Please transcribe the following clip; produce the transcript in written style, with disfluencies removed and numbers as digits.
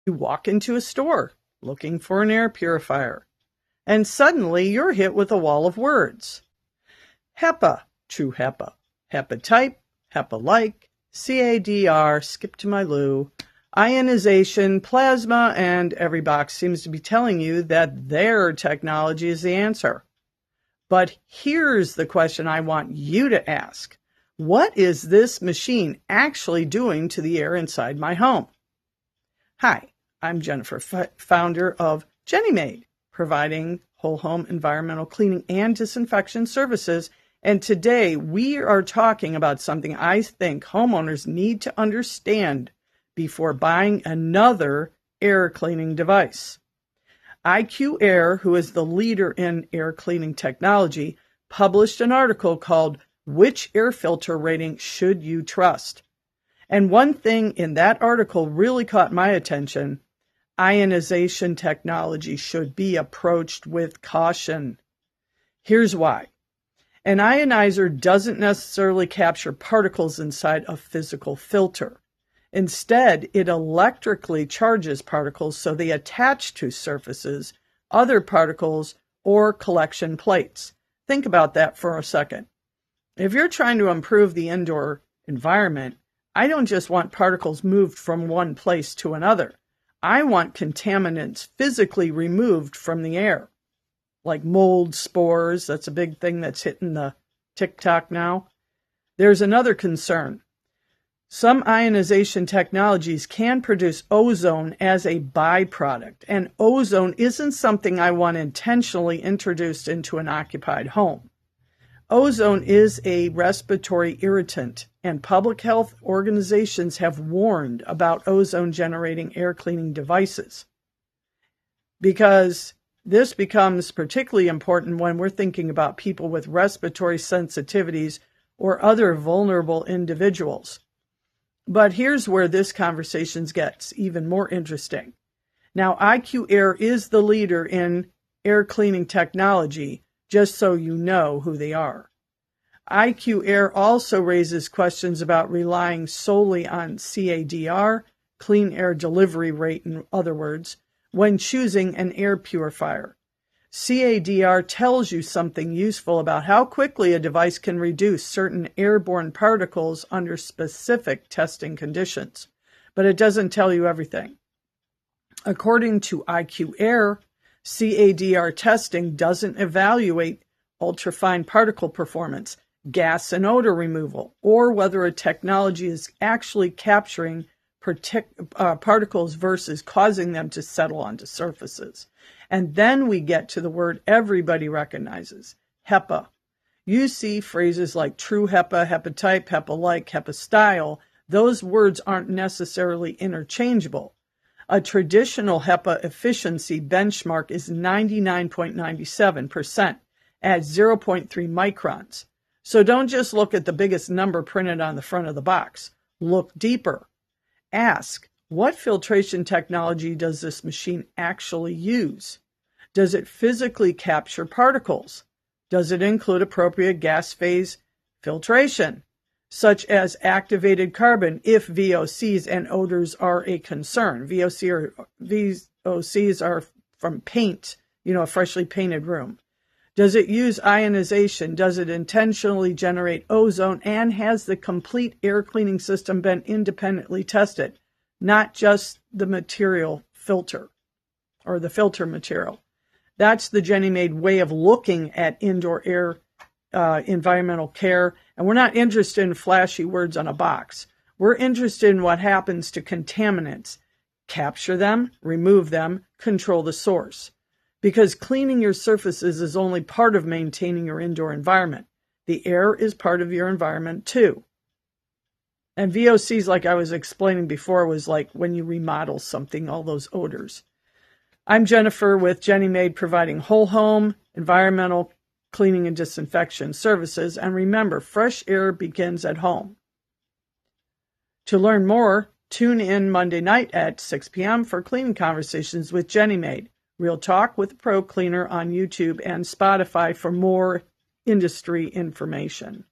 You walk into a store looking for an air purifier, and suddenly you're hit with a wall of words. HEPA, true HEPA, HEPA type, HEPA like, CADR, skip to my loo, ionization, plasma, and every box seems to be telling you that their technology is the answer. But here's the question I want you to ask. What is this machine actually doing to the air inside my home? Hi, I'm Jennifer, founder of JennyMaid, providing whole home environmental cleaning and disinfection services. And today we are talking about something I think homeowners need to understand before buying another air cleaning device. IQ Air, who is the leader in air cleaning technology, published an article called Which Air Filter Rating Should You Trust? And one thing in that article really caught my attention. Ionization technology should be approached with caution. Here's why. An ionizer doesn't necessarily capture particles inside a physical filter. Instead, it electrically charges particles so they attach to surfaces, other particles, or collection plates. Think about that for a second. If you're trying to improve the indoor environment, I don't just want particles moved from one place to another. I want contaminants physically removed from the air, like mold, spores. That's a big thing that's hitting the TikTok now. There's another concern. Some ionization technologies can produce ozone as a byproduct, and ozone isn't something I want intentionally introduced into an occupied home. Ozone is a respiratory irritant, and public health organizations have warned about ozone-generating air cleaning devices. Because this becomes particularly important when we're thinking about people with respiratory sensitivities or other vulnerable individuals. But here's where this conversation gets even more interesting. Now, IQ Air is the leader in air cleaning technology, just so you know who they are. IQ Air also raises questions about relying solely on CADR, clean air delivery rate in other words, when choosing an air purifier. CADR tells you something useful about how quickly a device can reduce certain airborne particles under specific testing conditions, but it doesn't tell you everything. According to IQ Air, CADR testing doesn't evaluate ultrafine particle performance, gas and odor removal, or whether a technology is actually capturing particles versus causing them to settle onto surfaces. And then we get to the word everybody recognizes, HEPA. You see phrases like true HEPA, HEPA type, HEPA like, HEPA style. Those words aren't necessarily interchangeable. A traditional HEPA efficiency benchmark is 99.97% at 0.3 microns. So don't just look at the biggest number printed on the front of the box. Look deeper. Ask, what filtration technology does this machine actually use? Does it physically capture particles? Does it include appropriate gas phase filtration, such as activated carbon if VOCs and odors are a concern? VOCs are from paint, a freshly painted room. Does it use ionization? Does it intentionally generate ozone? And has the complete air cleaning system been independently tested? Not just the material filter or the filter material. That's the JennyMaid way of looking at indoor air environmental care. And we're not interested in flashy words on a box. We're interested in what happens to contaminants. Capture them, remove them, control the source. Because cleaning your surfaces is only part of maintaining your indoor environment. The air is part of your environment too. And VOCs, like I was explaining before, was like when you remodel something, all those odors. I'm Jennifer with JennyMaid, providing whole home environmental cleaning and disinfection services. And remember, fresh air begins at home. To learn more, tune in Monday night at 6 p.m. for Cleaning Conversations with JennyMaid. Real Talk with a Pro Cleaner on YouTube and Spotify for more industry information.